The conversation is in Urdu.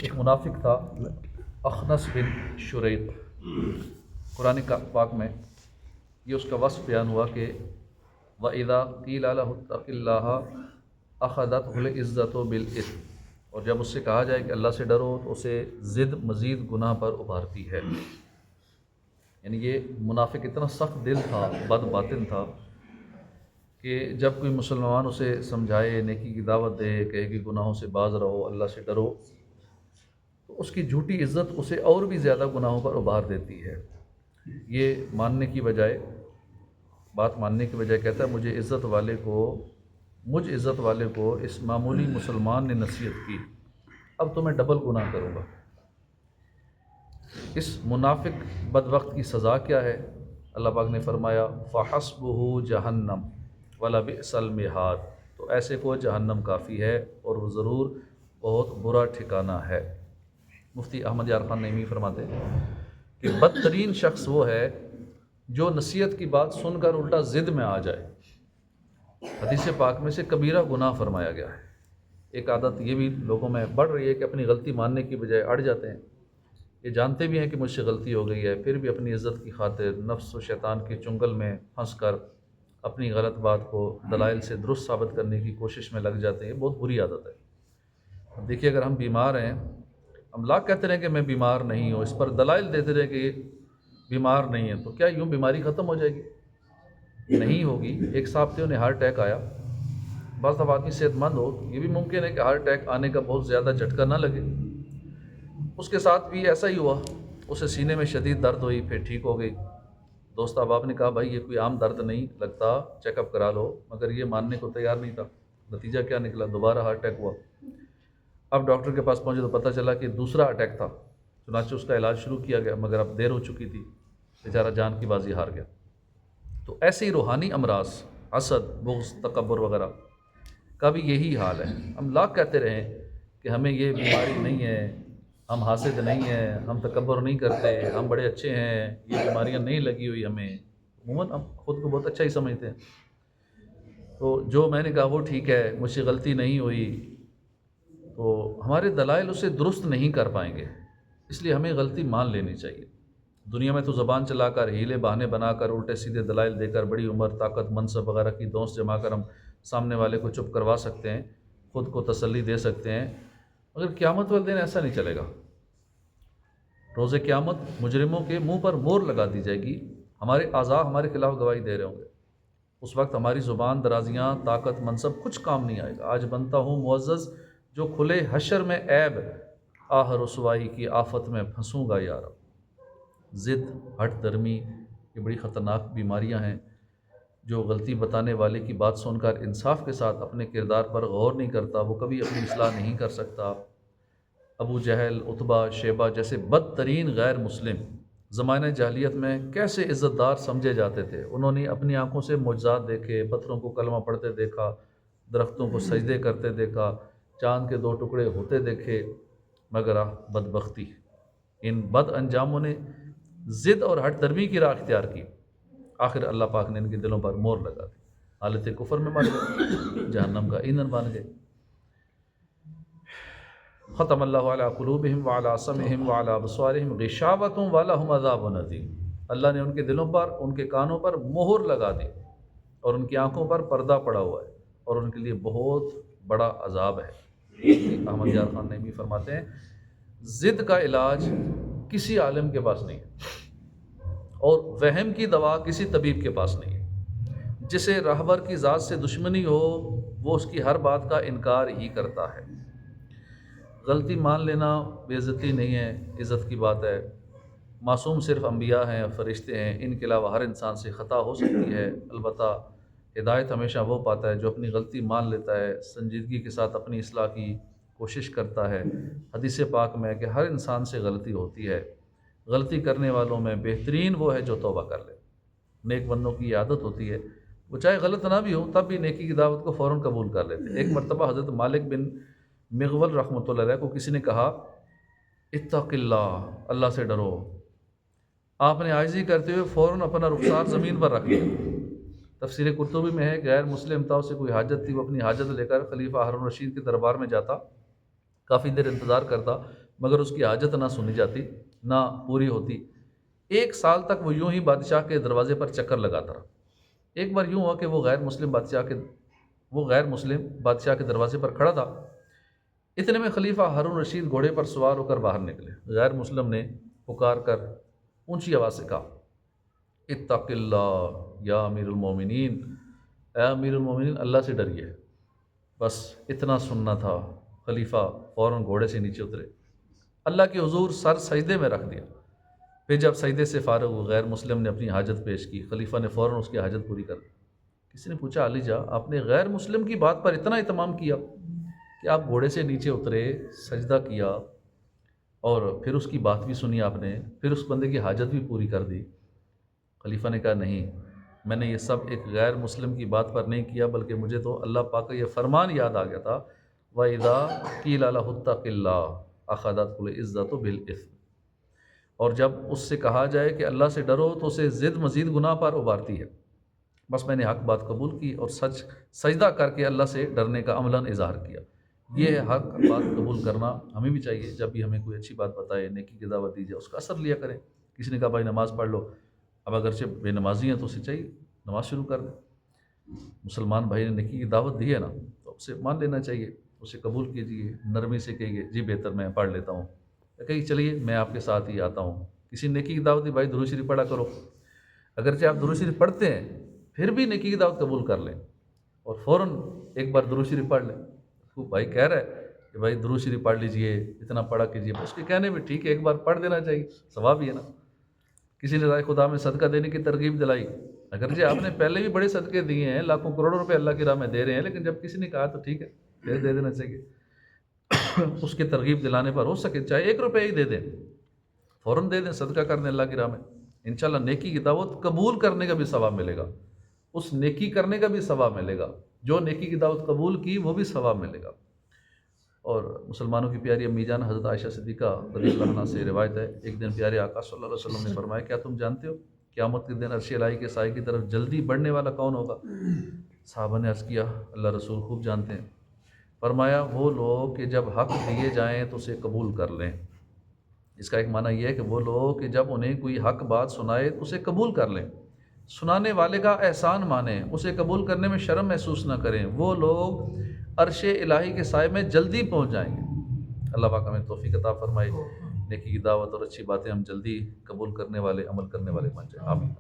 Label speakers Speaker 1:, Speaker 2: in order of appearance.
Speaker 1: ایک منافق تھا اخنس بن شریق، قرآن پاک میں یہ اس کا وصف بیان ہوا کہ وَإِذَا قِيلَ لَهُ اتَّقِ اللَّهَ أَخَذَتْهُ الْعِزَّةُ بِالْإِثْمِ، اور جب اس سے کہا جائے کہ اللہ سے ڈرو تو اسے ضد مزید گناہ پر ابھارتی ہے۔ یعنی یہ منافق اتنا سخت دل تھا، بد باطن تھا کہ جب کوئی مسلمان اسے سمجھائے، نیکی کی دعوت دے، کہے کہ گناہوں سے باز رہو، اللہ سے ڈرو، تو اس کی جھوٹی عزت اسے اور بھی زیادہ گناہوں پر ابھار دیتی ہے۔ یہ ماننے کی بجائے، بات ماننے کی بجائے کہتا ہے مجھ عزت والے کو اس معمولی مسلمان نے نصیحت کی، اب تو میں ڈبل گناہ کروں گا۔ اس منافق بدبخت کی سزا کیا ہے؟ اللہ پاک نے فرمایا فَحَسْبُهُ جَهَنَّمْ وَلَبِئْسَ الْمِہَادُ، تو ایسے کو جہنم کافی ہے اور وہ ضرور بہت برا ٹھکانہ ہے۔ مفتی احمد یار خان نعیمی فرماتے ہیں کہ بدترین شخص وہ ہے جو نصیحت کی بات سن کر الٹا ضد میں آ جائے۔ حدیث پاک میں سے کبیرہ گناہ فرمایا گیا ہے۔ ایک عادت یہ بھی لوگوں میں بڑھ رہی ہے کہ اپنی غلطی ماننے کی بجائے اڑ جاتے ہیں، یہ جانتے بھی ہیں کہ مجھ سے غلطی ہو گئی ہے، پھر بھی اپنی عزت کی خاطر نفس و شیطان کے چنگل میں پھنس کر اپنی غلط بات کو دلائل سے درست ثابت کرنے کی کوشش میں لگ جاتے ہیں۔ یہ بہت بری عادت ہے۔ اب دیکھیے، اگر ہم بیمار ہیں، ہم لاکھ کہتے رہیں کہ میں بیمار نہیں ہوں، اس پر دلائل دیتے رہیں کہ یہ بیمار نہیں ہے، تو کیا یوں بیماری ختم ہو جائے گی؟ نہیں ہوگی۔ ایک صاحب تھے، انہیں ہارٹ اٹیک آیا۔ بعض دفعہ آدمی صحت مند ہو، یہ بھی ممکن ہے کہ ہارٹ اٹیک آنے کا بہت زیادہ جھٹکا نہ لگے۔ اس کے ساتھ بھی ایسا ہی ہوا، اسے سینے میں شدید درد ہوئی، پھر ٹھیک ہو گئی۔ دوست احباب نے کہا بھائی یہ کوئی عام درد نہیں لگتا، چیک اپ کرا لو، مگر یہ ماننے کو تیار نہیں تھا۔ نتیجہ کیا نکلا؟ دوبارہ ہارٹ اٹیک ہوا۔ اب ڈاکٹر کے پاس پہنچے تو پتہ چلا کہ دوسرا اٹیک تھا، چنانچہ اس کا علاج شروع کیا گیا، مگر اب دیر ہو چکی تھی، بیچارہ جان کی بازی ہار گیا۔ تو ایسے ہی روحانی امراض، حسد، بغض، تکبر وغیرہ کا بھی یہی حال ہے۔ ہم لاکھ کہتے رہیں کہ ہمیں یہ بیماری نہیں ہے، ہم حاسد نہیں ہیں، ہم تکبر نہیں کرتے، ہم بڑے اچھے ہیں، یہ بیماریاں نہیں لگی ہوئی ہمیں۔ عموماً ہم خود کو بہت اچھا ہی سمجھتے ہیں۔ تو جو میں نے کہا وہ ٹھیک ہے، مجھ سے غلطی نہیں ہوئی، تو ہمارے دلائل اسے درست نہیں کر پائیں گے، اس لیے ہمیں غلطی مان لینی چاہیے۔ دنیا میں تو زبان چلا کر، ہیلے بہانے بنا کر، الٹے سیدھے دلائل دے کر، بڑی عمر، طاقت، منصب وغیرہ کی دونس جما کر ہم سامنے والے کو چپ کروا سکتے ہیں، خود کو تسلی دے سکتے ہیں، مگر قیامت والے دن ایسا نہیں چلے گا۔ روز قیامت مجرموں کے منہ پر مہر لگا دی جائے گی، ہمارے اعضاء ہمارے خلاف گواہی دے رہے ہوں گے۔ اس وقت ہماری زبان، درازیاں، طاقت، منصب کچھ کام نہیں آئے گا۔ آج بنتا ہوں معزز جو کھلے حشر میں عیب، آہ رسوائی کی آفت میں پھنسوں گا یارا۔ ضد، ہٹ درمی، یہ بڑی خطرناک بیماریاں ہیں۔ جو غلطی بتانے والے کی بات سن کر انصاف کے ساتھ اپنے کردار پر غور نہیں کرتا، وہ کبھی اپنی اصلاح نہیں کر سکتا۔ ابو جہل، عتبہ، شیبہ جیسے بدترین غیر مسلم زمانہ جاہلیت میں کیسے عزت دار سمجھے جاتے تھے۔ انہوں نے اپنی آنکھوں سے معجزات دیکھے، پتھروں کو کلمہ پڑھتے دیکھا، درختوں کو سجدے کرتے دیکھا، چاند کے 2 ٹکڑے ہوتے دیکھے، مگر بدبختی، ان بد انجاموں نے ضد اور ہٹ درمی کی راہ اختیار کی۔ آخر اللہ پاک نے ان کے دلوں پر مہر لگا دی، حالت کفر میں مر گئے، جہنم کا ایندھن بن گئے۔ ختم اللہ علی قلوبہم وعلی سمعہم وعلی ابصارہم غشاوۃ ولہم عذاب عظیم، اللہ نے ان کے دلوں پر، ان کے کانوں پر مہر لگا دی اور ان کی آنکھوں پر پردہ پڑا ہوا ہے، اور ان کے لیے بہت بڑا عذاب ہے۔ احمد یار خان نعیمی فرماتے ہیں ضد کا علاج کسی عالم کے پاس نہیں ہے، اور وہم کی دوا کسی طبیب کے پاس نہیں ہے۔ جسے راہبر کی ذات سے دشمنی ہو وہ اس کی ہر بات کا انکار ہی کرتا ہے۔ غلطی مان لینا بے عزتی نہیں ہے، عزت کی بات ہے۔ معصوم صرف انبیاء ہیں، فرشتے ہیں، ان کے علاوہ ہر انسان سے خطا ہو سکتی ہے، البتہ ہدایت ہمیشہ وہ پاتا ہے جو اپنی غلطی مان لیتا ہے، سنجیدگی کے ساتھ اپنی اصلاح کی کوشش کرتا ہے۔ حدیث پاک میں ہے کہ ہر انسان سے غلطی ہوتی ہے، غلطی کرنے والوں میں بہترین وہ ہے جو توبہ کر لے۔ نیک بندوں کی یہ عادت ہوتی ہے، وہ چاہے غلط نہ بھی ہو تب بھی نیکی کی دعوت کو فوراً قبول کر لیتے۔ ایک مرتبہ حضرت مالک بن مغول رحمۃ اللہ علیہ کو کسی نے کہا اتق اللہ، اللہ سے ڈرو، آپ نے عاجزی کرتے ہوئے فوراً اپنا رخسار زمین پر رکھ لیا۔ تفسیر قرطبی میں ہے غیر مسلم تھا، اسے کوئی حاجت تھی، وہ اپنی حاجت لے کر خلیفہ ہارون رشید کے دربار میں جاتا، کافی دیر انتظار کرتا، مگر اس کی حاجت نہ سنی جاتی نہ پوری ہوتی۔ 1 سال تک وہ یوں ہی بادشاہ کے دروازے پر چکر لگاتا رہا۔ ایک بار یوں ہوا کہ وہ غیر مسلم بادشاہ کے دروازے پر کھڑا تھا۔ اتنے میں خلیفہ ہارون رشید گھوڑے پر سوار ہو کر باہر نکلے۔ غیر مسلم نے پکار کر اونچی آواز سے کہا، اتق اللہ یا امیر المومنین، اے امیر المومنین اللہ سے ڈریے۔ بس اتنا سننا تھا۔ خلیفہ فوراً گھوڑے سے نیچے اترے، اللہ کے حضور سر سجدے میں رکھ دیا۔ پھر جب سجدے سے فارغ ہوئے، غیر مسلم نے اپنی حاجت پیش کی۔ خلیفہ نے فوراً اس کی حاجت پوری کر دی۔ کسی نے پوچھا، علی جا، آپ نے غیر مسلم کی بات پر اتنا اہتمام کیا کہ آپ گھوڑے سے نیچے اترے، سجدہ کیا اور پھر اس کی بات بھی سنی آپ نے، پھر اس بندے کی حاجت بھی پوری کر دی؟ خلیفہ نے کہا، نہیں، میں نے یہ سب ایک غیر مسلم کی بات پر نہیں کیا، بلکہ مجھے تو اللہ پاک کا یہ فرمان یاد آ گیا تھا، وَإِذَا قِيلَ لَهُ اتَّقِ اللَّهَ أَخَذَتْهُ الْعِزَّةُ بِالْإِثْمِ، اور جب اس سے کہا جائے کہ اللہ سے ڈرو تو اسے ضد مزید گناہ پر ابھارتی ہے۔ بس میں نے حق بات قبول کی اور سجدہ کر کے اللہ سے ڈرنے کا عملاً اظہار کیا۔ یہ حق بات قبول کرنا ہمیں بھی چاہیے۔ جب بھی ہمیں کوئی اچھی بات بتائے، نیکی کی دعوت دی جائے، اس کا اثر لیا کریں۔ کسی نے کہا بھائی نماز پڑھ لو، اب اگرچہ بے نمازی ہیں تو اسے چاہیے نماز شروع کر دیں۔ مسلمان بھائی نے نیکی کی دعوت دی ہے نا، تو اسے مان لینا چاہیے، اسے قبول کیجیے، نرمی سے کہیے جی بہتر میں پڑھ لیتا ہوں، یا کہیں چلیے میں آپ کے ساتھ ہی آتا ہوں۔ کسی نیکی کی دعوت دی، بھائی درود شریف پڑھا کرو، اگرچہ آپ درود شریف پڑھتے ہیں پھر بھی نیکی کی دعوت قبول کر لیں اور فوراً ایک بار درود شریف پڑھ لیں۔ وہ بھائی کہہ رہا ہے کہ بھائی درود شریف پڑھ لیجئے، اتنا پڑھا کیجیے، اس کے کہنے میں ٹھیک ہے، ایک بار پڑھ دینا چاہیے، ثواب ہی ہے نا۔ کسی نے رائے خدا میں صدقہ دینے کی ترغیب دلائی، اگرچہ آپ نے پہلے بھی بڑے صدقے دیے ہیں، لاکھوں کروڑوں روپے اللہ کی راہ میں دے رہے ہیں، لیکن جب کسی نے کہا تو ٹھیک ہے پھر دے دینا چاہیے۔ اس کی ترغیب دلانے پر ہو سکے چاہے 1 روپے ہی دے دیں، فوراً دے دیں، صدقہ کر دیں اللہ کی راہ میں، انشاءاللہ نیکی کی دعوت قبول کرنے کا بھی ثواب ملے گا، اس نیکی کرنے کا بھی ثواب ملے گا، جو نیکی کی دعوت قبول کی وہ بھی ثواب ملے گا۔ اور مسلمانوں کی پیاری امی جان حضرت عائشہ صدیقہ رضی اللہ عنہا سے روایت ہے، ایک دن پیارے آقا صلی اللہ علیہ وسلم نے فرمایا، کیا تم جانتے ہو قیامت کے دن عرش الہی کے سائے کی طرف جلدی بڑھنے والا کون ہوگا؟ صحابہ نے عرض کیا، اللہ رسول خوب جانتے ہیں۔ فرمایا، وہ لوگ کہ جب حق دیے جائیں تو اسے قبول کر لیں۔ اس کا ایک معنی یہ ہے کہ وہ لوگ کہ جب انہیں کوئی حق بات سنائے تو اسے قبول کر لیں، سنانے والے کا احسان مانیں، اسے قبول کرنے میں شرم محسوس نہ کریں، وہ لوگ عرش الہی کے سائے میں جلدی پہنچ جائیں گے۔ اللہ پاک ہمیں توفیق عطا فرمائے، نیکی کی دعوت اور اچھی باتیں ہم جلدی قبول کرنے والے، عمل کرنے والے بن جائیں، آمین۔